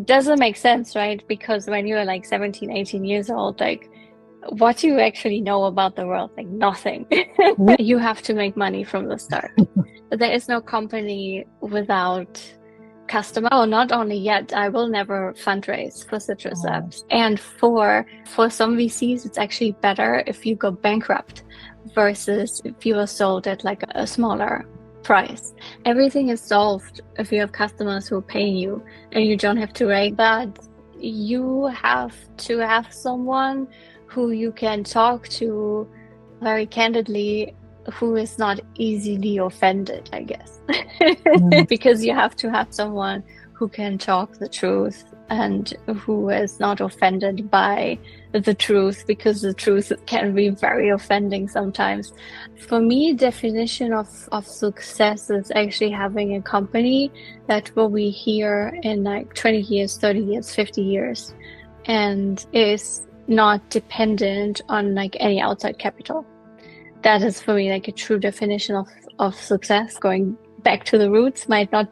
doesn't make sense, right? Because when you're like 17, 18 years old, like what do you actually know about the world? Like nothing. You have to make money from the start. There is no company without customer. Oh, not only yet, I will never fundraise for Citruslabs. And for some VCs, it's actually better if you go bankrupt versus if you are sold at like a smaller price. Everything is solved if you have customers who are paying you and you don't have to wait. But you have to have someone who you can talk to very candidly, who is not easily offended, I guess. Because you have to have someone who can talk the truth and who is not offended by the truth, because the truth can be very offending sometimes. For me, definition of success is actually having a company that will be here in like 20 years, 30 years, 50 years, and is not dependent on like any outside capital. That is for me like a true definition of success. Going back to the roots might not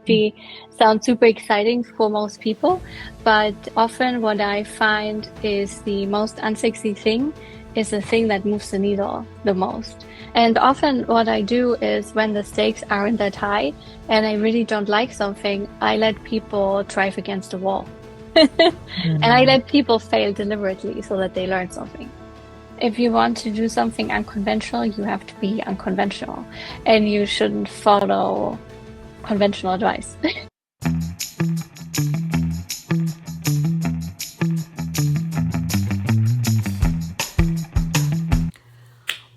sound super exciting for most people, but often what I find is the most unsexy thing is the thing that moves the needle the most. And often what I do is, when the stakes aren't that high and I really don't like something, I let people drive against the wall. And I let people fail deliberately so that they learn something. If you want to do something unconventional, you have to be unconventional, and you shouldn't follow conventional advice.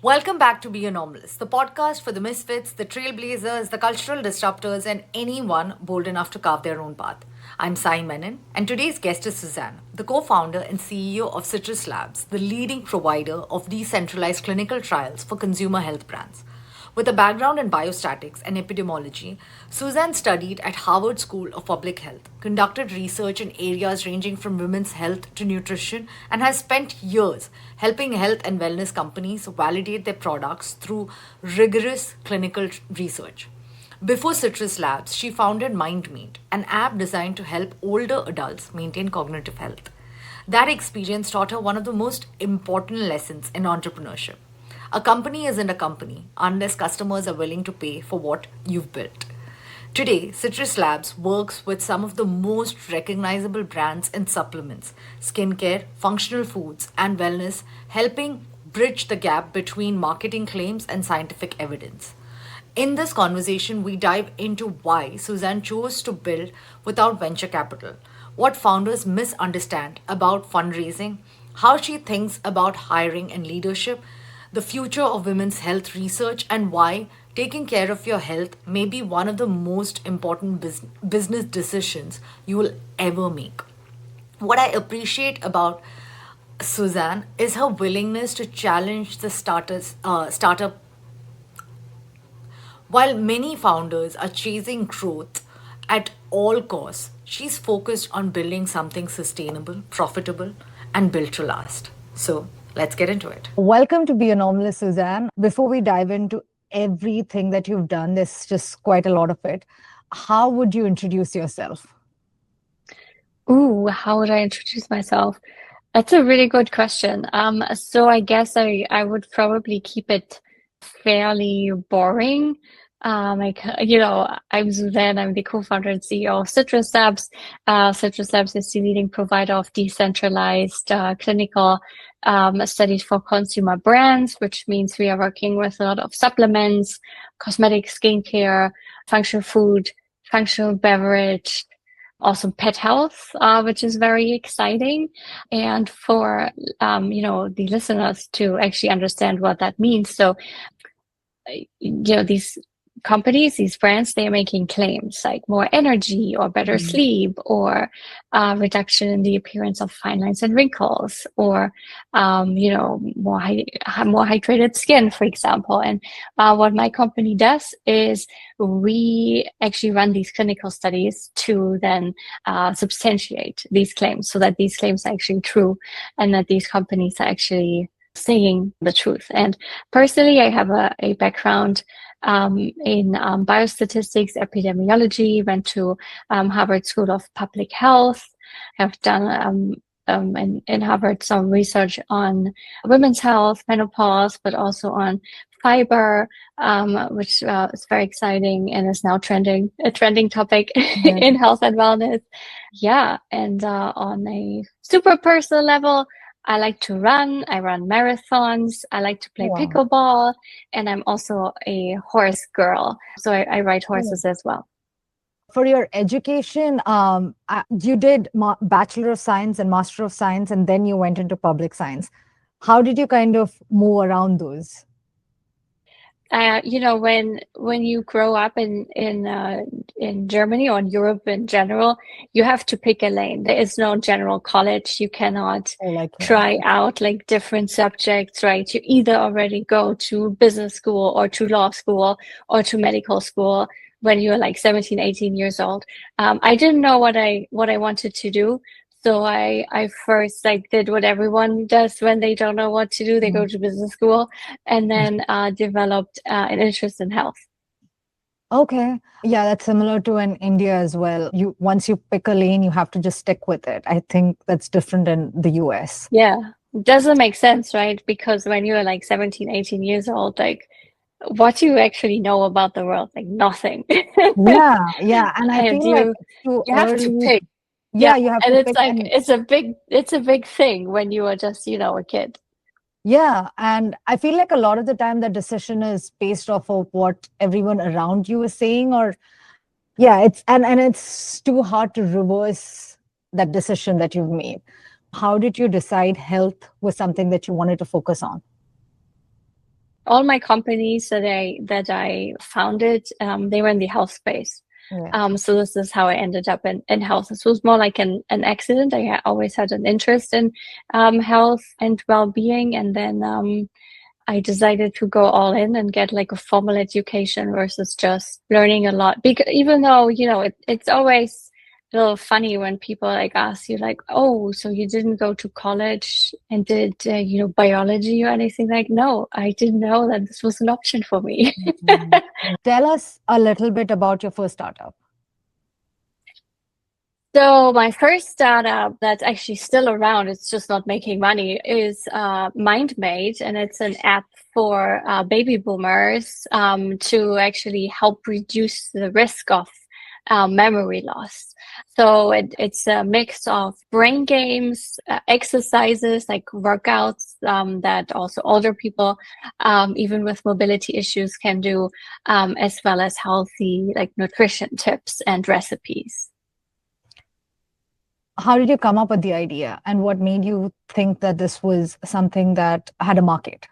Welcome back to Be Anomalous, the podcast for the misfits, the trailblazers, the cultural disruptors, and anyone bold enough to carve their own path. I'm Sai Menon, and today's guest is Susanne, the co-founder and CEO of Citruslabs, the leading provider of decentralized clinical trials for consumer health brands. With a background in biostatistics and epidemiology, Susanne studied at Harvard School of Public Health, conducted research in areas ranging from women's health to nutrition, and has spent years helping health and wellness companies validate their products through rigorous clinical research. Before Citruslabs, she founded MindMate, an app designed to help older adults maintain cognitive health. That experience taught her one of the most important lessons in entrepreneurship. A company isn't a company unless customers are willing to pay for what you've built. Today, Citruslabs works with some of the most recognizable brands in supplements, skincare, functional foods, and wellness, helping bridge the gap between marketing claims and scientific evidence. In this conversation, we dive into why Susanne chose to build without venture capital, what founders misunderstand about fundraising, how she thinks about hiring and leadership, the future of women's health research, and why taking care of your health may be one of the most important business decisions you will ever make. What I appreciate about Susanne is her willingness to challenge the startup. While many founders are chasing growth at all costs, she's focused on building something sustainable, profitable, and built to last. So let's get into it. Welcome to Be Anomalous, Susanne. Before we dive into everything that you've done, there's just quite a lot of it. How would you introduce yourself? Ooh, how would I introduce myself? That's a really good question. So I guess I would probably keep it fairly boring. I'm Susanne. I'm the co-founder and CEO of Citruslabs. Citruslabs is the leading provider of decentralized clinical studies for consumer brands, which means we are working with a lot of supplements, cosmetic, skincare, functional food, functional beverage, also pet health, which is very exciting. And for, the listeners to actually understand what that means. So, these companies, these brands, they're making claims like more energy or better sleep or reduction in the appearance of fine lines and wrinkles or, more hydrated skin, for example. And what my company does is we actually run these clinical studies to then substantiate these claims so that these claims are actually true and that these companies are actually saying the truth. And personally, I have a background in biostatistics, epidemiology, went to Harvard School of Public Health, have done in Harvard some research on women's health, menopause, but also on fiber, which is very exciting and is now a trending topic in health and wellness. Yeah, and on a super personal level, I like to run. I run marathons. I like to play pickleball, and I'm also a horse girl. So I ride horses as well. For your education, you did Bachelor of Science and Master of Science, and then you went into public science. How did you kind of move around those? When you grow up in Germany or in Europe in general, you have to pick a lane. There is no general college. You cannot try out like different subjects, right? You either already go to business school or to law school or to medical school when you're like 17, 18 years old. I didn't know what I wanted to do. So I first did what everyone does when they don't know what to do. They go to business school and then developed an interest in health. Okay. Yeah, that's similar to in India as well. Once you pick a lane, you have to just stick with it. I think that's different in the US. Yeah. Doesn't make sense, right? Because when you're like 17, 18 years old, what do you actually know about the world? Like nothing. Yeah. And I feel like it's too you have to pick. Yeah, you have and to it's pick. It's a big thing when you are just, a kid. Yeah. And I feel like a lot of the time the decision is based off of what everyone around you is saying, and it's too hard to reverse that decision that you've made. How did you decide health was something that you wanted to focus on? All my companies that I founded, they were in the health space. So this is how I ended up in health. This was more like an accident. I always had an interest in health and well-being, and then I decided to go all in and get like a formal education versus just learning a lot. Because even though it's always a little funny when people ask you oh, so you didn't go to college and did biology or anything. No, I didn't know that this was an option for me. Tell us a little bit about your first startup. So my first startup that's actually still around, it's just not making money, is MindMate, and it's an app for baby boomers to actually help reduce the risk of memory loss. So it's a mix of brain games, exercises like workouts that also older people, even with mobility issues, can do, as well as healthy nutrition tips and recipes. How did you come up with the idea, and what made you think that this was something that had a market?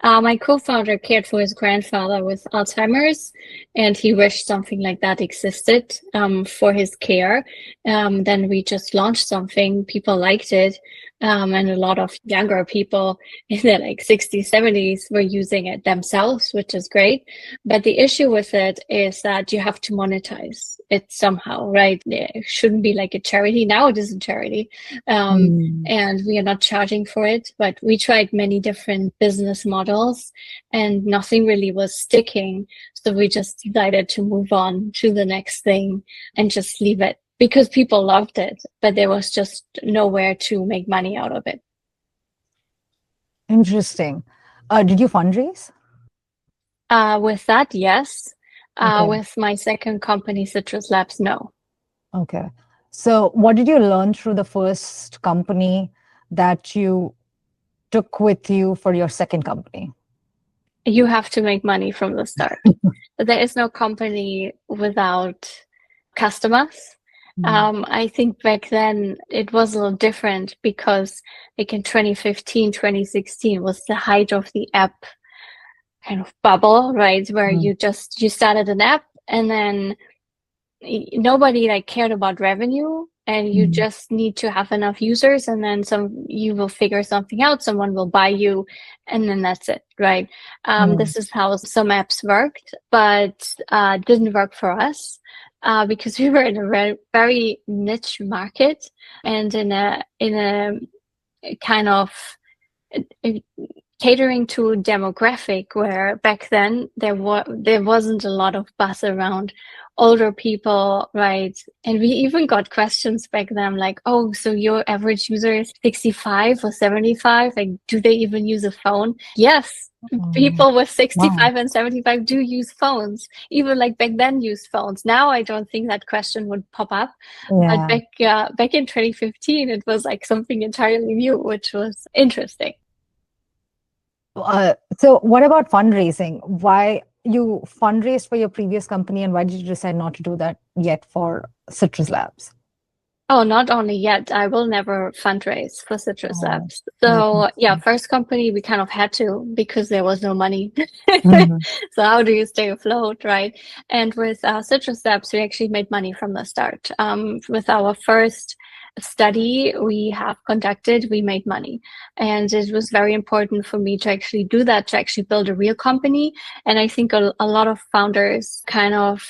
My co-founder cared for his grandfather with Alzheimer's, and he wished something like that existed for his care. Then we just launched something. People liked it, and a lot of younger people in their 60s, 70s were using it themselves, which is great. But the issue with it is that you have to monetize it somehow, right? It shouldn't be like a charity. Now it is a charity, and we are not charging for it. But we tried many different business models, and nothing really was sticking. So we just decided to move on to the next thing and just leave it, because people loved it, but there was just nowhere to make money out of it. Interesting. Did you fundraise? With that, yes. With my second company, Citruslabs, no. Okay. So what did you learn through the first company that you took with you for your second company? You have to make money from the start. There is no company without customers. I think back then it was a little different because in 2015, 2016 was the height of the app kind of bubble, right? Where you started an app and then nobody cared about revenue, and you just need to have enough users, and then you will figure something out, someone will buy you, and then that's it, right? This is how some apps worked, but didn't work for us. Because we were in a very, very niche market, and in a kind of catering to a demographic where back then there wasn't a lot of buzz around older people, right? And we even got questions back then like, oh, so your average user is 65 or 75? Like, do they even use a phone? Yes. People with 65 Wow. and 75 do use phones. Even like back then used phones. Now I don't think that question would pop up. But back in 2015, it was like something entirely new, which was interesting. So what about fundraising? Why you fundraised for your previous company and why did you decide not to do that yet for Citruslabs? Oh, not only yet. I will never fundraise for Oh, Citruslabs. that So makes yeah, sense. first company we kind of had to because there was no money. Mhm. So how do you stay afloat, right? And with Citruslabs, we actually made money from the start. With our first study we have conducted, we made money. And it was very important for me to actually do that, to actually build a real company. And I think a lot of founders kind of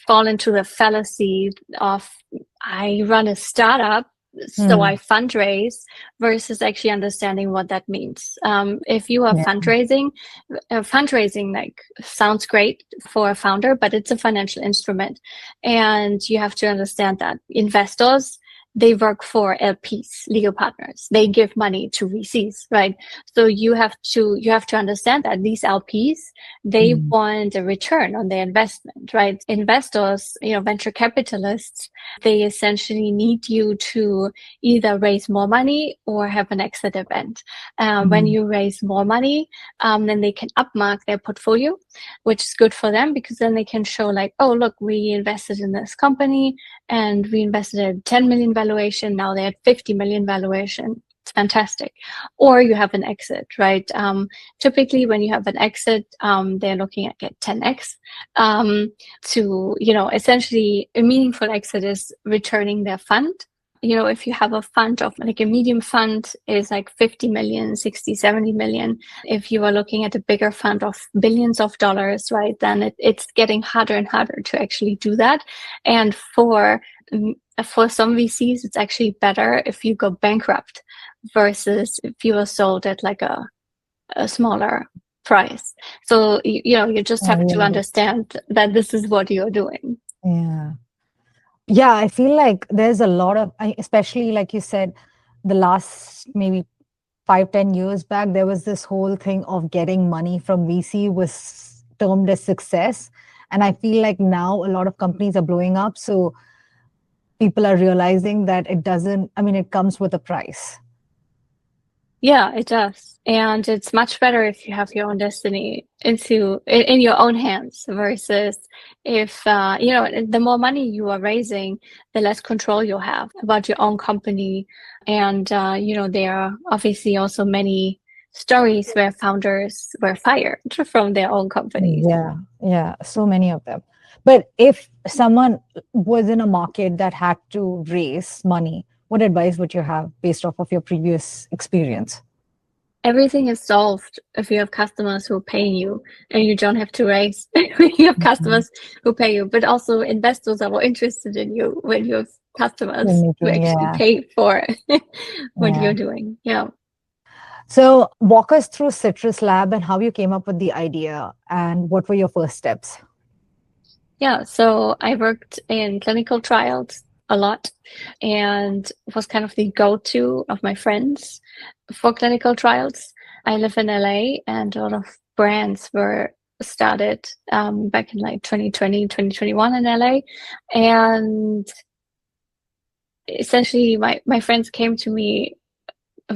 fall into the fallacy of I run a startup, so I fundraise versus actually understanding what that means. If you are Yeah. fundraising like sounds great for a founder, but it's a financial instrument, and you have to understand that investors, they work for LPs, legal partners. They give money to VCs, right? So you have to understand that these LPs, they want a return on their investment, right? Investors, venture capitalists, they essentially need you to either raise more money or have an exit event. When you raise more money, then they can upmark their portfolio, which is good for them because then they can show like, oh, look, we invested in this company and we invested at 10 million valuation. Now they're at 50 million valuation. It's fantastic. Or you have an exit, right? Typically when you have an exit, they're looking at get 10x. Essentially a meaningful exit is returning their fund. If you have a fund of like a medium fund is like 50 million, 60, 70 million. If you are looking at a bigger fund of billions of dollars, right, then it's getting harder and harder to actually do that. And for some VCs, it's actually better if you go bankrupt versus if you are sold at like a smaller price. So, you just have to understand that this is what you're doing. Yeah. Yeah, I feel like there's a lot of, especially like you said, the last maybe 5, 10 years back, there was this whole thing of getting money from VC was termed as success. And I feel like now a lot of companies are blowing up. So people are realizing that it comes with a price. Yeah, it does. And it's much better if you have your own destiny in your own hands versus if, the more money you are raising, the less control you'll have about your own company. And, there are obviously also many stories where founders were fired from their own companies. Yeah, so many of them. But if someone was in a market that had to raise money, what advice would you have based off of your previous experience? Everything is solved if you have customers who are paying you and you don't have to raise. You have customers who pay you, but also investors are more interested in you when you have customers who actually pay for what you're doing. Yeah. So walk us through Citruslab and how you came up with the idea and what were your first steps? Yeah, so I worked in clinical trials a lot and was kind of the go-to of my friends for clinical trials. I live in LA and a lot of brands were started back in like 2020, 2021 in LA. And essentially my friends came to me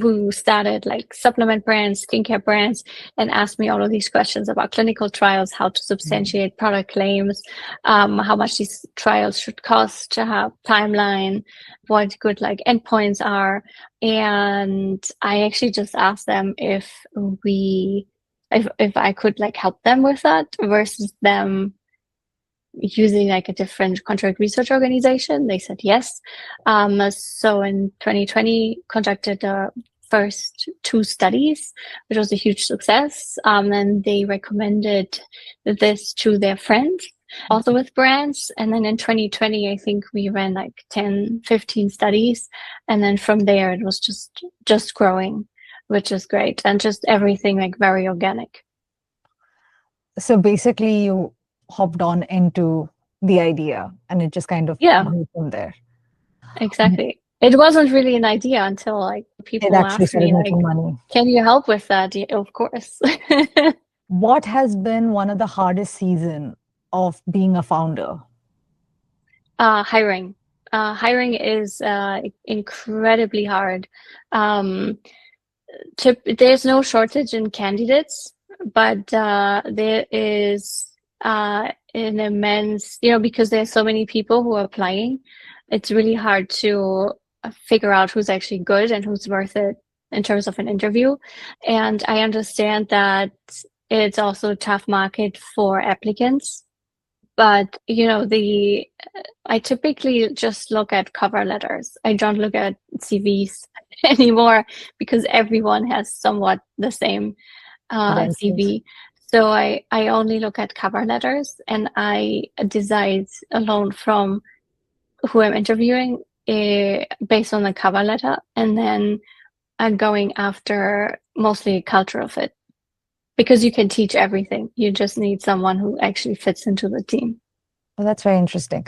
who started like supplement brands, skincare brands, and asked me all of these questions about clinical trials, how to substantiate product claims, how much these trials should cost, timeline, what good like endpoints are. And I actually just asked them if I could like help them with that versus them using like a different contract research organization. They said yes. So in 2020, conducted the first 2 studies, which was a huge success. And they recommended this to their friends, also with brands. And then in 2020, I think we ran like 10, 15 studies. And then from there, it was just growing. which is great. And just everything like very organic. So basically, you hopped on into the idea and it just kind of Yeah, grew from there. exactly. It wasn't really an idea until like It people actually asked started me like, making money. can you help with that? Yeah, of course. What has been one of the hardest season of being a founder? Hiring. Hiring is incredibly hard. Um, there's no shortage in candidates, but there is an immense, because there's so many people who are applying, it's really hard to figure out who's actually good and who's worth it in terms of an interview. And I understand that it's also a tough market for applicants. But I typically just look at cover letters. I don't look at CVs anymore because everyone has somewhat the same Credentials. CV. So I only look at cover letters and I decide alone from who I'm interviewing based on the cover letter. And then I'm going after mostly cultural fit because you can teach everything. You just need someone who actually fits into the team. Well, that's very interesting.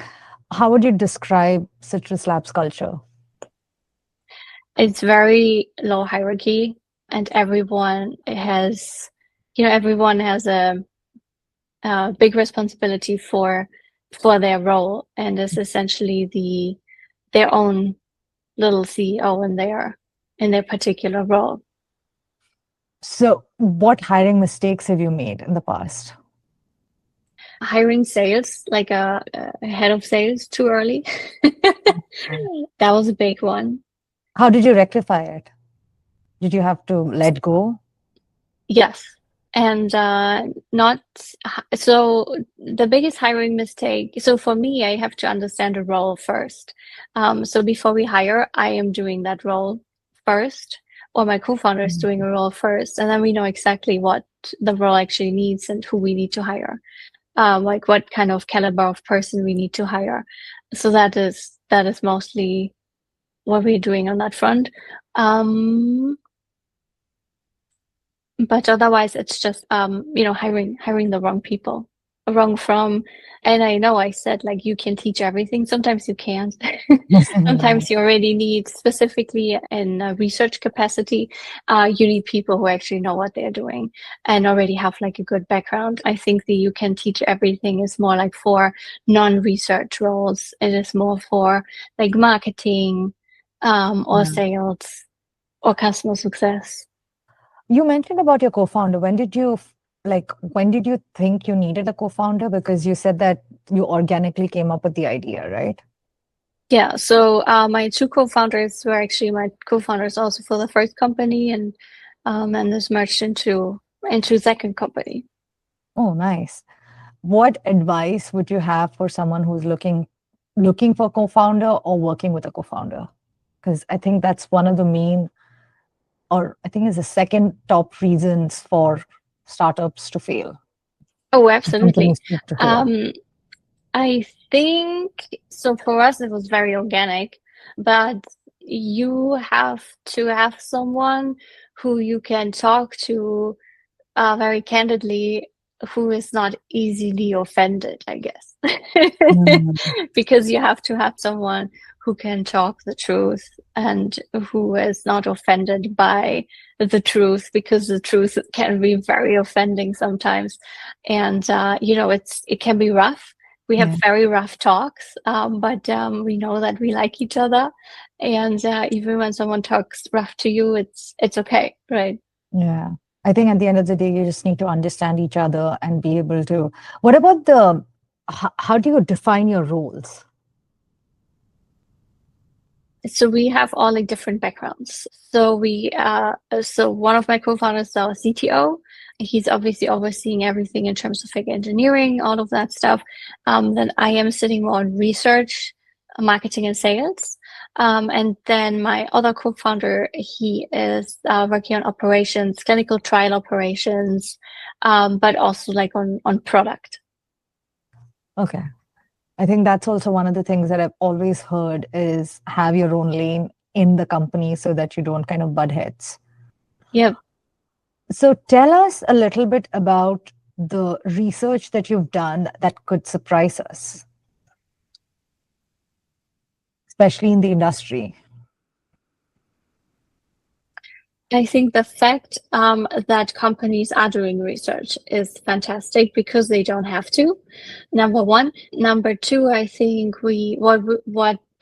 How would you describe Citruslabs culture? It's very low hierarchy, and everyone has a big responsibility for their role, and is essentially their own little CEO in their particular role. So, what hiring mistakes have you made in the past? Hiring sales, like a head of sales, too early. That was a big one. How did you rectify it? Did you have to let go? Yes. And not so the biggest hiring mistake. So for me, I have to understand a role first. So before we hire, I am doing that role first, or my co-founder is doing a role first, and then we know exactly what the role actually needs and who we need to hire. Like what kind of caliber of person we need to hire. So that is mostly what we're doing on that front. But otherwise it's just hiring the wrong people, wrong from. And I know I said like you can teach everything, sometimes you can't. Yeah. Sometimes you already need, specifically in research capacity, you need people who actually know what they're doing and already have like a good background. I think the you can teach everything is more like for non-research roles. It is more for like marketing, or Yeah. sales or customer success. You mentioned about your co-founder. When did you think you needed a co-founder? Because you said that you organically came up with the idea, right? Yeah, so my two co-founders were actually my co-founders also for the first company, and this merged into second company. Oh, nice. What advice would you have for someone who's looking for a co-founder or working with a co-founder? Because I think that's one of the main, or I think is the second top reasons for startups to fail, Oh, absolutely. companies to fail. Um, I think so. For us, it was very organic, but you have to have someone who you can talk to very candidly, who is not easily offended, I guess. Mm, Because you have to have someone who can talk the truth and who is not offended by the truth, because the truth can be very offending sometimes. And it can be rough. We have yeah, very rough talks, but we know that we like each other. And even when someone talks rough to you, it's okay, right? yeah. I think at the end of the day, you just need to understand each other and be able to. What about how do you define your roles? So we have all like different backgrounds. So one of my co-founders is our CTO. He's obviously overseeing everything in terms of like engineering, all of that stuff. Then I am sitting more on research, marketing, and sales. And then my other co-founder, he is working on operations, clinical trial operations, but also like on product. Okay. I think that's also one of the things that I've always heard is have your own lane in the company so that you don't kind of butt heads. Yep. So tell us a little bit about the research that you've done that could surprise us, especially in the industry. I think the fact that companies are doing research is fantastic because they don't have to. Number one. Number two, I think what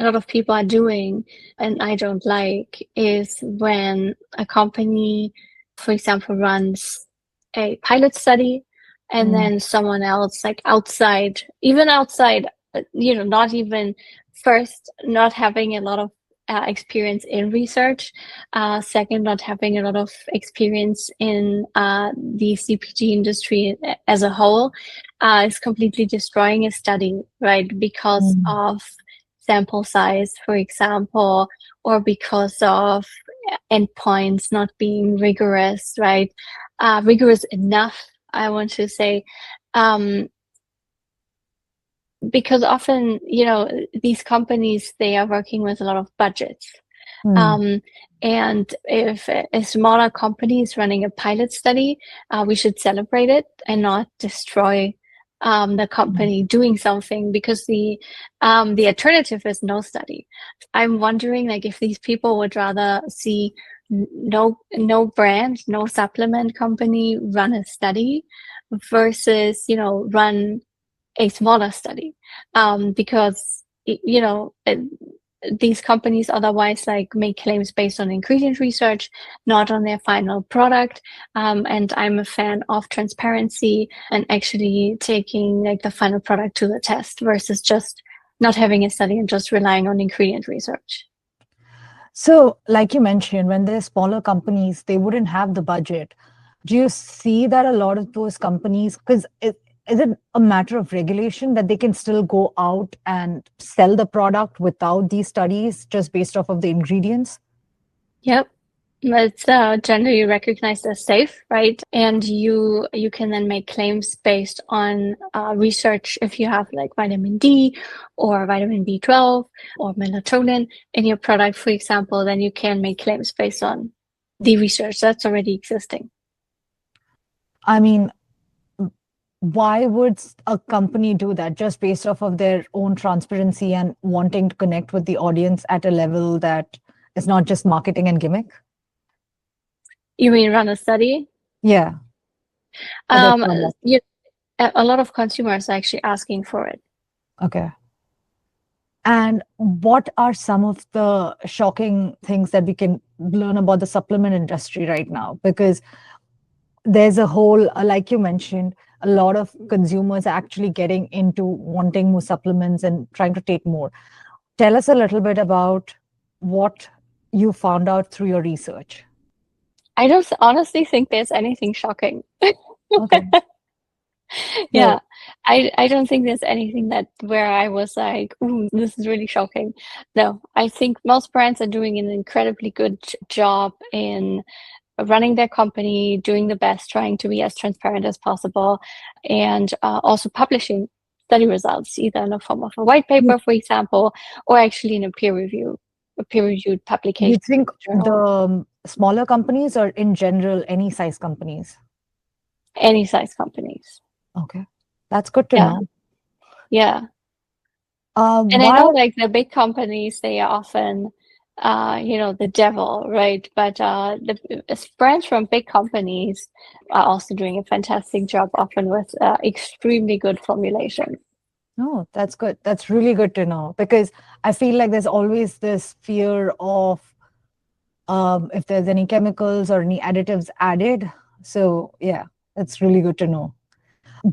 a lot of people are doing, and I don't like, is when a company, for example, runs a pilot study, and then someone else, like outside, not even first, not having a lot of experience in research. Second, not having a lot of experience in the CPG industry as a whole, is completely destroying a study, right? Because of sample size, for example, or because of endpoints not being rigorous, right? Rigorous enough, I want to say. Because often, these companies, they are working with a lot of budgets. And if a smaller company is running a pilot study, we should celebrate it and not destroy the company doing something, because the alternative is no study. I'm wondering, like, if these people would rather see no brand, no supplement company run a study versus, run a smaller study, because these companies otherwise like make claims based on ingredient research, not on their final product. And I'm a fan of transparency and actually taking like the final product to the test versus just not having a study and just relying on ingredient research. So, like you mentioned, when they're smaller companies, they wouldn't have the budget. Do you see that a lot of those companies, because is it a matter of regulation that they can still go out and sell the product without these studies just based off of the ingredients? Yep. It's generally recognized as safe, right? And you can then make claims based on research. If you have like vitamin D or vitamin B12 or melatonin in your product, for example, then you can make claims based on the research that's already existing. I mean, why would a company do that just based off of their own transparency and wanting to connect with the audience at a level that is not just marketing and gimmick? You mean run a study? Yeah. A lot of consumers are actually asking for it. Okay. And what are some of the shocking things that we can learn about the supplement industry right now? Because there's a whole, like you mentioned, a lot of consumers are actually getting into wanting more supplements and trying to take more. Tell us a little bit about what you found out through your research. I don't honestly think there's anything shocking. Okay. Yeah, I don't think there's anything that where I was like, ooh, this is really shocking. No, I think most brands are doing an incredibly good job in running their company, doing the best, trying to be as transparent as possible, and also publishing study results, either in the form of a white paper, for example, or actually in a peer-reviewed publication. You think the smaller companies or in general, any size companies? Any size companies. Okay. That's good to know. Yeah. And I know like the big companies, they are often, the devil, right? But the brands from big companies are also doing a fantastic job, often with extremely good formulations. Oh, that's good. That's really good to know, because I feel like there's always this fear of if there's any chemicals or any additives added. So yeah, it's really good to know.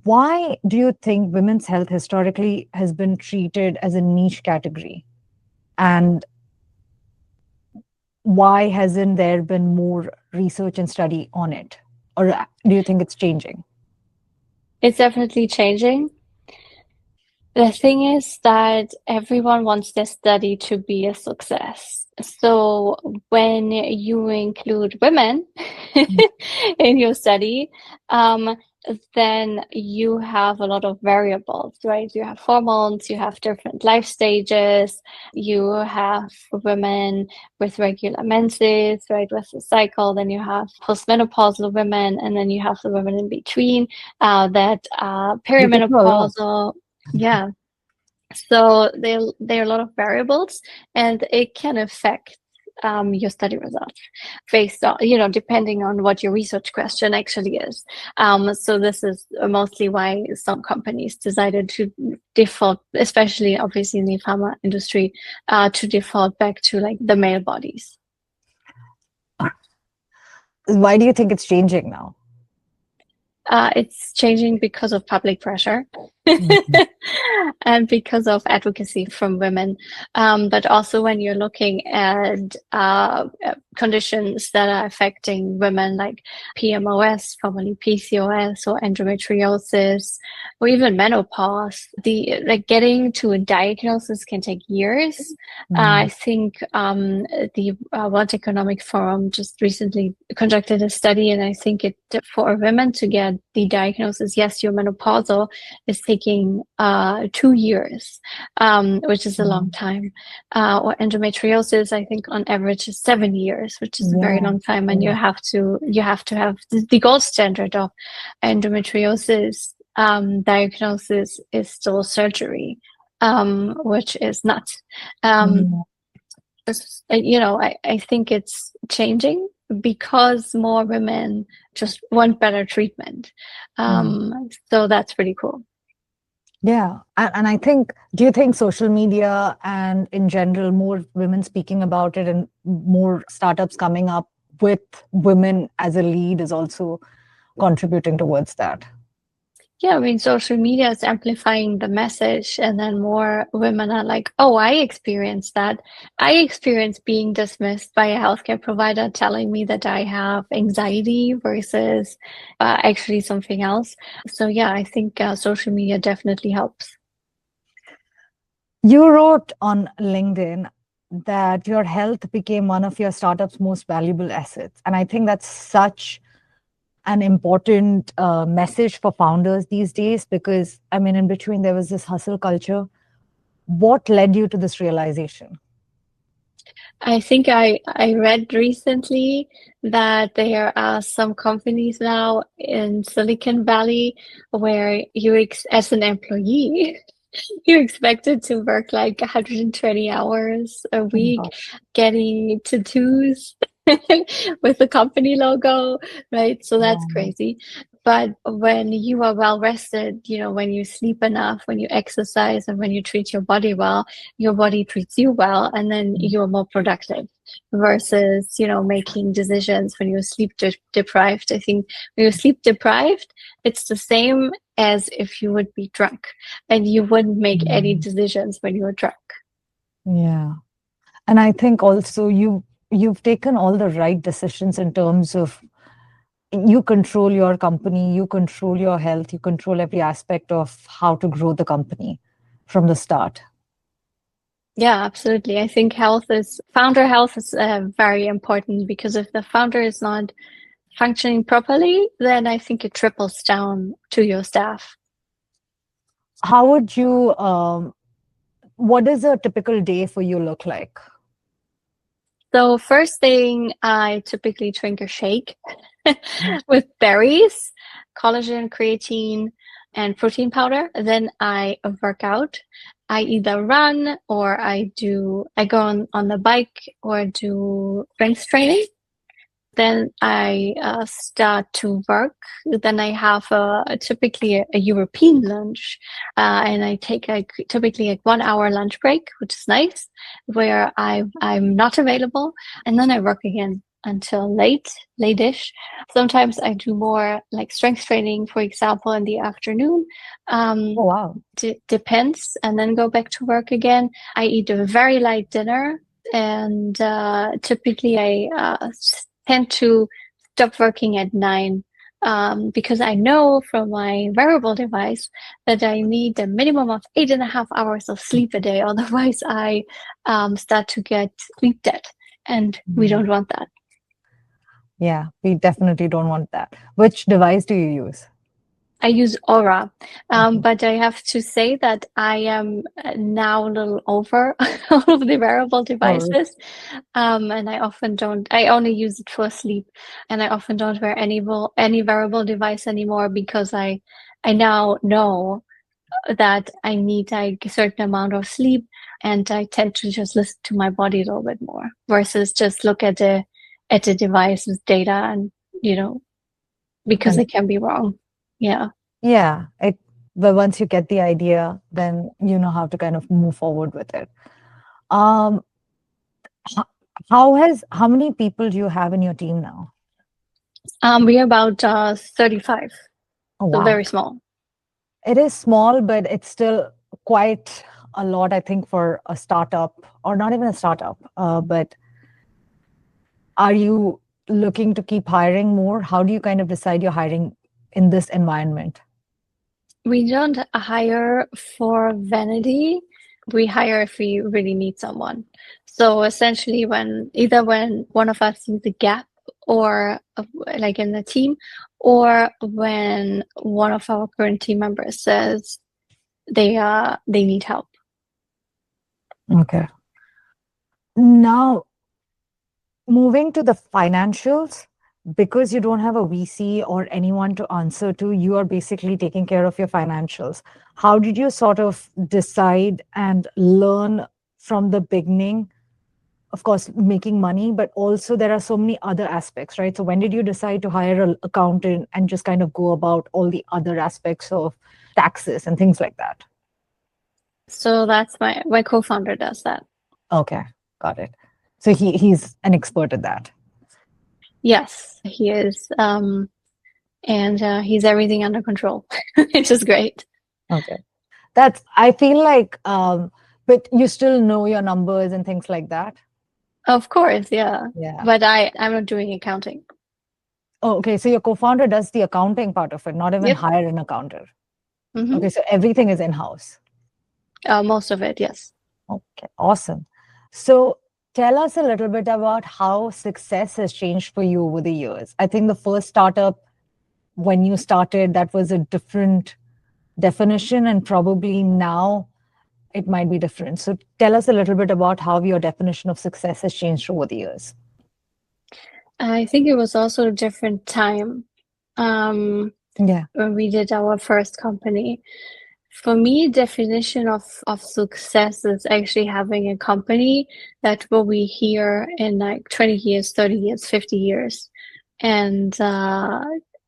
Why do you think women's health historically has been treated as a niche category? And why hasn't there been more research and study on it? Or do you think it's changing? It's definitely changing. The thing is that everyone wants their study to be a success. So when you include women in your study, then you have a lot of variables, right? You have hormones, you have different life stages, you have women with regular menses, right, with the cycle, then you have postmenopausal women, and then you have the women in between that are You get to a lot. perimenopausal. Yeah. So there are a lot of variables, and it can affect your study results based on, depending on what your research question actually is. So this is mostly why some companies decided to default, especially obviously in the pharma industry, to default back to like the male bodies. Why do you think it's changing now? It's changing because of public pressure and because of advocacy from women. But also when you're looking at conditions that are affecting women like PMOS, formerly PCOS, or endometriosis, or even menopause, getting to a diagnosis can take years. I think the World Economic Forum just recently conducted a study, and I think for women to get the diagnosis, yes, you're menopausal, is taking 2 years, which is a long time. Or endometriosis, I think on average is 7 years, which is a very long time. And you have to have the gold standard of endometriosis diagnosis is still surgery, which is nuts. I think it's changing because more women just want better treatment. So that's pretty cool. Yeah. And I think, do you think social media and in general, more women speaking about it and more startups coming up with women as a lead is also contributing towards that? Yeah, I mean, social media is amplifying the message, and then more women are like, oh, I experienced that. I experienced being dismissed by a healthcare provider telling me that I have anxiety versus actually something else. So yeah, I think social media definitely helps. You wrote on LinkedIn that your health became one of your startup's most valuable assets. And I think that's such an important message for founders these days, because I mean, in between there was this hustle culture. What led you to this realization? I think I read recently that there are some companies now in Silicon Valley where as an employee, you're expected to work like 120 hours a week, getting tattoos with the company logo, right? So that's crazy. But when you are well rested, when you sleep enough, when you exercise, and when you treat your body well, your body treats you well, and then you're more productive versus, making decisions when you're sleep deprived. I think when you're sleep deprived, it's the same as if you would be drunk, and you wouldn't make any decisions when you're drunk. Yeah. And I think also you've taken all the right decisions in terms of you control your company, you control your health, you control every aspect of how to grow the company from the start. Yeah, absolutely. I think founder health is very important, because if the founder is not functioning properly, then I think it trickles down to your staff. How would you, what does a typical day for you look like? So first thing, I typically drink a shake with berries, collagen, creatine, and protein powder. Then I work out. I either run or I go on the bike or do strength training. Then I start to work. Then I have typically a European lunch, and I take typically a 1 hour lunch break, which is nice, where I'm not available, and then I work again until late-ish. Sometimes I do more like strength training, for example, in the afternoon. Oh, wow. Depends, and then go back to work again. I eat a very light dinner, and typically I tend to stop working at 9, because I know from my wearable device that I need a minimum of 8.5 hours of sleep a day. Otherwise, I start to get sleep debt, and we don't want that. Yeah, we definitely don't want that. Which device do you use? I use Aura, Okay. but I have to say that I am now a little over all of the wearable Oh, devices, and I only use it for sleep, and I often don't wear any wearable device anymore because I now know that I need like a certain amount of sleep, and I tend to just listen to my body a little bit more versus just look at the device with data and because and it can be wrong. Yeah. yeah, but once you get the idea, then you know how to kind of move forward with it. Um, h- how many people do you have in your team now? We're about 35, Oh, so wow. very small. It is small, but it's still quite a lot, I think, for a startup, or not even a startup. But are you looking to keep hiring more? How do you kind of decide you're hiring in this environment? We don't hire for vanity. We hire if we really need someone. So essentially, when one of us sees a gap, or like in the team, or when one of our current team members says they need help. Okay. Now, moving to the financials, because you don't have a VC or anyone to answer to, you are basically taking care of your financials. How did you sort of decide and learn from the beginning? Of course, making money, but also there are so many other aspects, right? So when did you decide to hire an accountant and just kind of go about all the other aspects of taxes and things like that? So that's my co-founder does that. Okay, got it. So he's an expert at that. Yes, he is. And he's everything under control, which is great. Okay. That's, I feel like, but you still know your numbers and things like that. Of course, yeah. Yeah. But I'm not doing accounting. Oh, okay. So your co-founder does the accounting part of it, not even Yep. hire an accountant. Hmm. Okay. So everything is in-house. Most of it, yes. Okay. Awesome. So tell us a little bit about how success has changed for you over the years. I think the first startup, when you started, that was a different definition, and probably now it might be different. So tell us a little bit about how your definition of success has changed over the years. I think it was also a different time Yeah. when we did our first company. For me, definition of success is actually having a company that will be here in like 20 years, 30 years, 50 years, and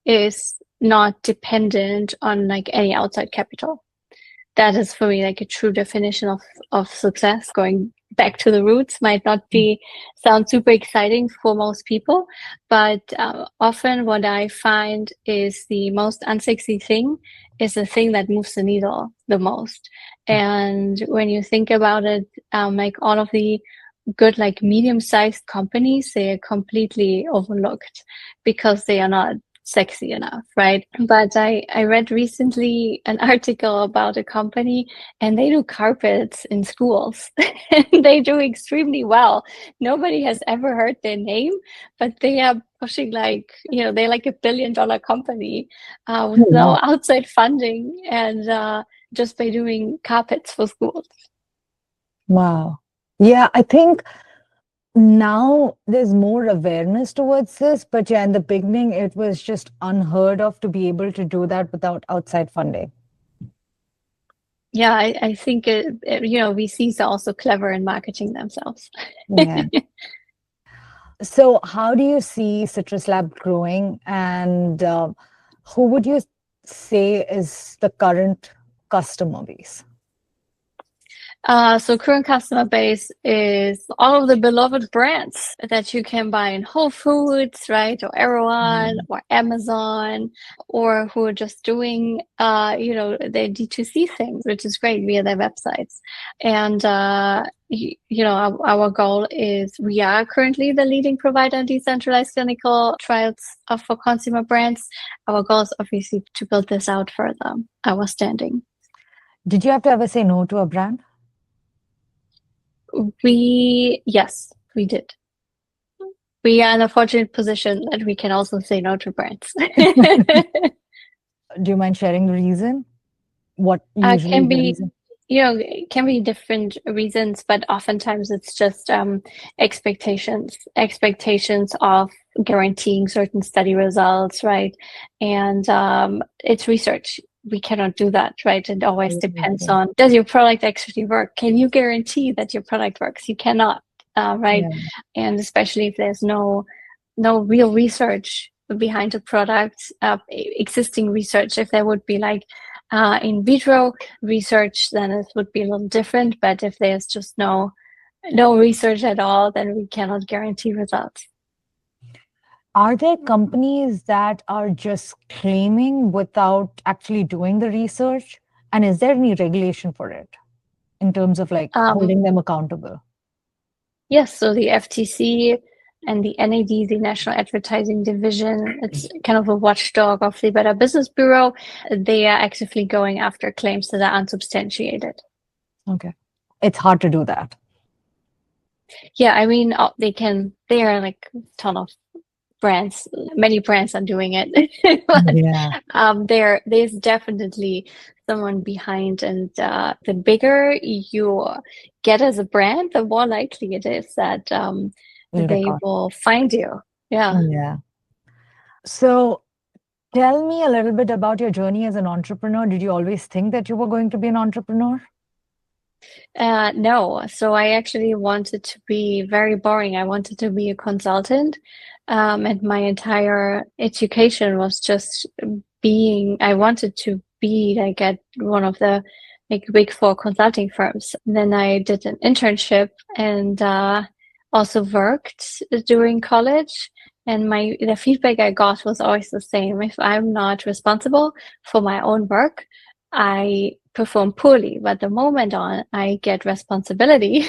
is not dependent on like any outside capital. That is for me like a true definition of success. Going back to the roots might not be sound super exciting for most people, but often what I find is the most unsexy thing is the thing that moves the needle the most. And when you think about it, like all of the good like medium-sized companies, they are completely overlooked because they are not sexy enough, right? But I read recently an article about a company, and they do carpets in schools. They do extremely well. Nobody has ever heard their name, but they are pushing like, they're like $1 billion company with Oh, no wow. outside funding, and just by doing carpets for schools. Wow. Yeah, I think now there's more awareness towards this, but yeah, in the beginning, it was just unheard of to be able to do that without outside funding. Yeah, I think VCs are also clever in marketing themselves. Yeah. So, how do you see Citrus Lab growing, and who would you say is the current customer base? So current customer base is all of the beloved brands that you can buy in Whole Foods, right? Or Erewhon or Amazon, or who are just doing, their D2C things, which is great via their websites. And, our goal is we are currently the leading provider in decentralized clinical trials for consumer brands. Our goal is obviously to build this out further, our standing. Did you have to ever say no to a brand? Yes, we did. We are in a fortunate position that we can also say no to brands. Do you mind sharing the reason? What usually Can is the be, reason? it can be different reasons, but oftentimes it's just expectations of guaranteeing certain study results, right? And it's research. We cannot do that, right? It always depends on, does your product actually work? Can you guarantee that your product works? You cannot, right? Yeah. And especially if there's no real research behind the product, existing research. If there would be like in vitro research, then it would be a little different. But if there's just no research at all, then we cannot guarantee results. Are there companies that are just claiming without actually doing the research? And is there any regulation for it in terms of like holding them accountable? Yes, so the FTC and the NAD, the National Advertising Division, it's kind of a watchdog of the Better Business Bureau. They are actively going after claims that are unsubstantiated. Okay. It's hard to do that. Yeah, I mean, they are like a ton of brands, many brands are doing it. But, Yeah. there's definitely someone behind, and the bigger you get as a brand, the more likely it is that they will find you. Yeah. Yeah. So tell me a little bit about your journey as an entrepreneur. Did you always think that you were going to be an entrepreneur? No. So I actually wanted to be very boring. I wanted to be a consultant. And my entire education was just I wanted to be like at one of the like big four consulting firms. Then I did an internship and also worked during college. And the feedback I got was always the same. If I'm not responsible for my own work, I perform poorly. But the moment I get responsibility,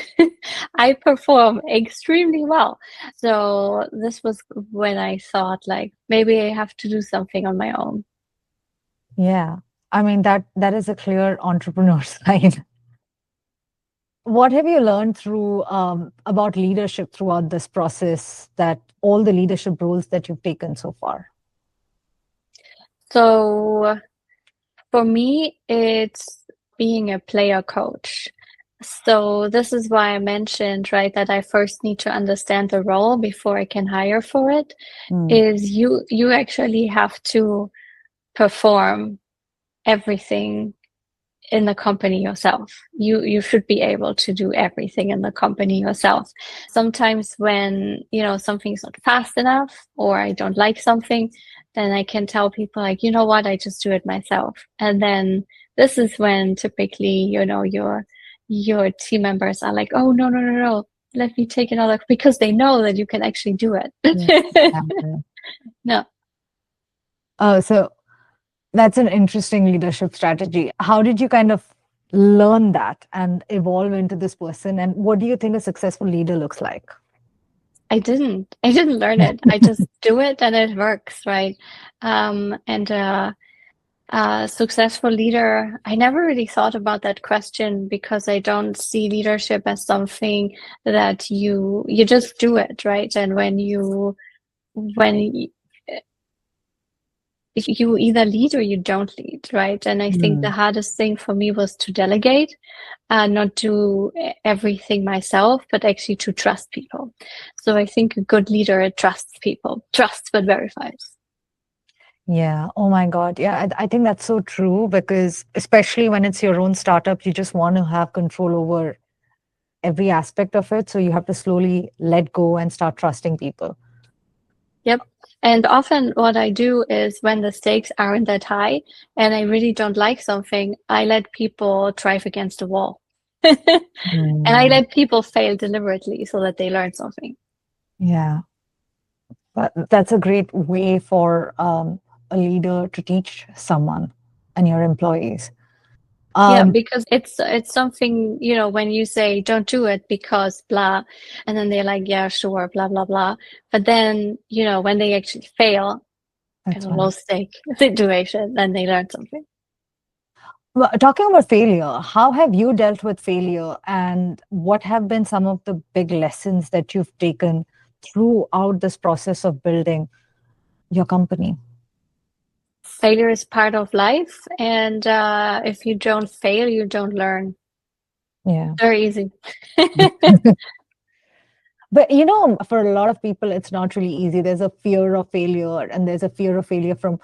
I perform extremely well. So this was when I thought like maybe I have to do something on my own. Yeah. I mean that is a clear entrepreneur sign. What have you learned through about leadership throughout this process, that all the leadership roles that you've taken so far? So for me, it's being a player coach. So this is why I mentioned, right, that I first need to understand the role before I can hire for it. Is you actually have to perform everything in the company yourself. You should be able to do everything in the company yourself. Sometimes when, something's not fast enough or I don't like something, then I can tell people like, you know what, I just do it myself. And then this is when typically, your team members are like, oh, no, let me take another, because they know that you can actually do it. No. Oh, so that's an interesting leadership strategy. How did you kind of learn that and evolve into this person? And what do you think a successful leader looks like? I didn't learn it. I just do it and it works, right? And a successful leader, I never really thought about that question because I don't see leadership as something that you just do it, right? And when you either lead or you don't lead, right? And I think the hardest thing for me was to delegate, not do everything myself, but actually to trust people. So I think a good leader trusts people, trusts but verifies. Yeah. Oh my God. Yeah. I think that's so true, because especially when it's your own startup, you just want to have control over every aspect of it. So you have to slowly let go and start trusting people. Yep. And often what I do is when the stakes aren't that high and I really don't like something, I let people drive against the wall. And I let people fail deliberately so that they learn something. Yeah. But that's a great way for a leader to teach someone and your employees. Yeah, because it's something, when you say don't do it because blah, and then they're like, yeah, sure, blah, blah, blah. But then, when they actually fail in a low stake situation, then they learn something. Well, talking about failure, how have you dealt with failure, and what have been some of the big lessons that you've taken throughout this process of building your company? failure is part of life, and if you don't fail, you don't learn. Yeah. Very easy. But for a lot of people, it's not really easy. There's a fear of failure, and there's a fear of failure from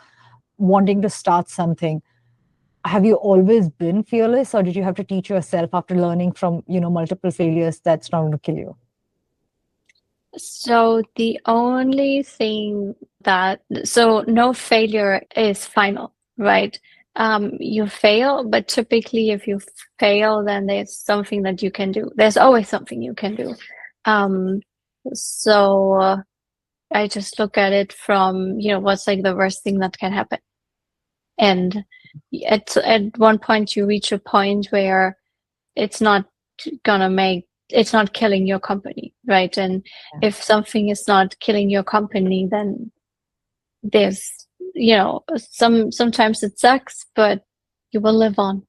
wanting to start something. Have you always been fearless, or did you have to teach yourself after learning from, multiple failures that's not going to kill you? So the only thing so no failure is final, right? You fail, but typically if you fail, then there's something that you can do. There's always something you can do. So I just look at it from, what's like the worst thing that can happen. And at one point you reach a point where it's not killing your company, right? And if something is not killing your company, then there's, sometimes it sucks, but you will live on.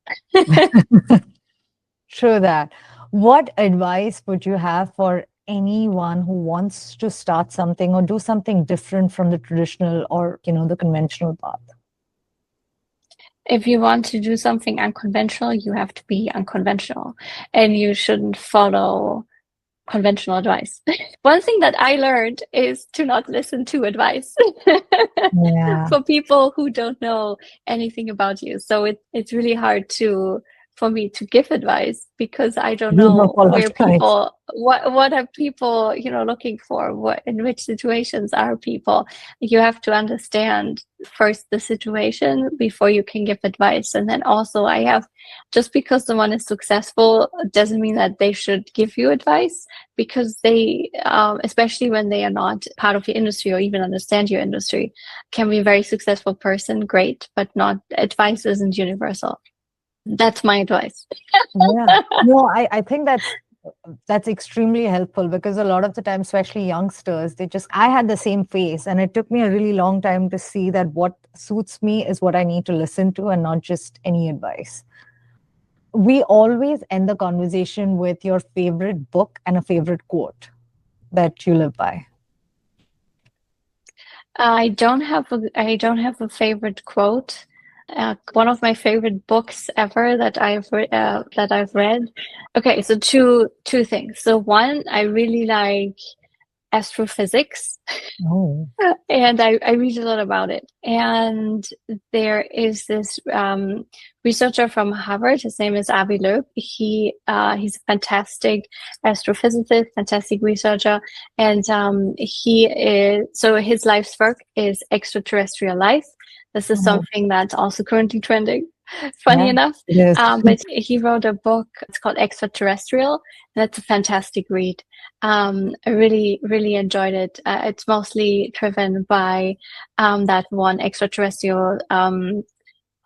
True that. What advice would you have for anyone who wants to start something or do something different from the traditional or, the conventional path? If you want to do something unconventional, you have to be unconventional, and you shouldn't follow conventional advice. One thing that I learned is to not listen to advice for people who don't know anything about you. So it's really hard for me to give advice because I don't know where people, what are people, looking for, in which situations are people. You have to understand first the situation before you can give advice. And then also just because someone is successful doesn't mean that they should give you advice, because they, especially when they are not part of your industry or even understand your industry, can be a very successful person, great, but not, advice isn't universal. That's my advice. Yeah. No, I think that's extremely helpful, because a lot of the time, especially youngsters, I had the same phase, and it took me a really long time to see that what suits me is what I need to listen to and not just any advice. We always end the conversation with your favorite book and a favorite quote that you live by. I don't have a favorite quote. One of my favorite books ever that I've read. Okay, so two things. So one, I really like astrophysics. Oh. And I read a lot about it. And there is this researcher from Harvard. His name is Avi Loeb. He's a fantastic astrophysicist, fantastic researcher, and his life's work is extraterrestrial life. This is something that's also currently trending. Funny enough, but he wrote a book. It's called Extraterrestrial. That's a fantastic read. I really, really enjoyed it. It's mostly driven by that one extraterrestrial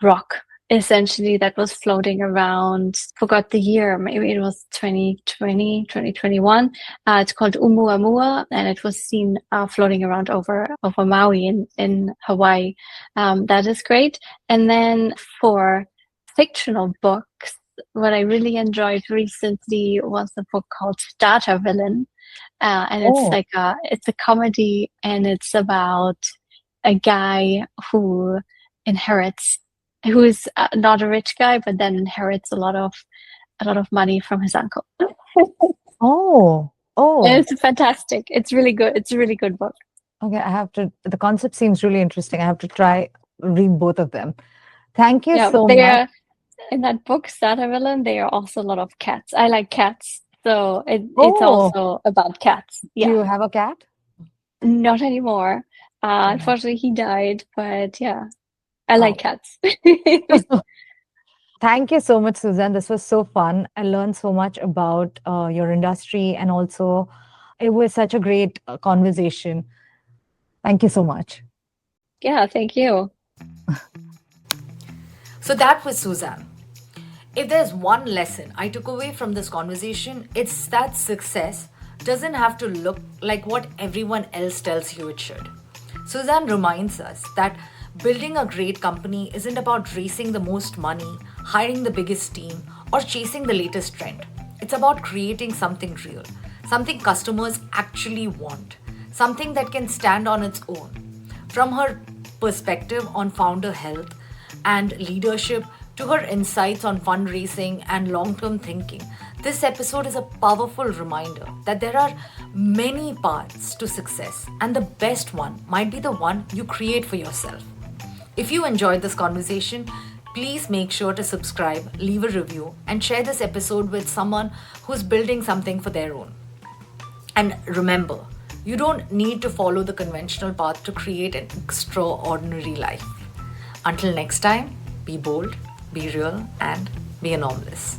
rock, essentially, that was floating around. Forgot the year. Maybe it was 2020, 2021. It's called Oumuamua, and it was seen floating around over Maui in Hawaii. That is great. And then for fictional books, what I really enjoyed recently was a book called Data Villain. And it's a comedy, and it's about a guy who is not a rich guy, but then inherits a lot of money from his uncle. Oh. And it's fantastic. It's really good. It's a really good book. Okay, the concept seems really interesting. I have to read both of them. Thank you so much. In that book, Data Villain, there are also a lot of cats. I like cats. So it's also about cats. Yeah. Do you have a cat? Not anymore. Unfortunately, he died, but yeah, I like cats. Thank you so much, Susanne. This was so fun. I learned so much about your industry, and also it was such a great conversation. Thank you so much. Yeah, thank you. So that was Susanne. If there's one lesson I took away from this conversation, it's that success doesn't have to look like what everyone else tells you it should. Susanne reminds us that building a great company isn't about racing the most money, hiring the biggest team, or chasing the latest trend. It's about creating something real, something customers actually want, something that can stand on its own. From her perspective on founder health and leadership to her insights on fundraising and long term thinking, this episode is a powerful reminder that there are many paths to success, and the best one might be the one you create for yourself. If you enjoyed this conversation, please make sure to subscribe, leave a review, and share this episode with someone who's building something for their own. And remember, you don't need to follow the conventional path to create an extraordinary life. Until next time, be bold, be real, and be anomalous.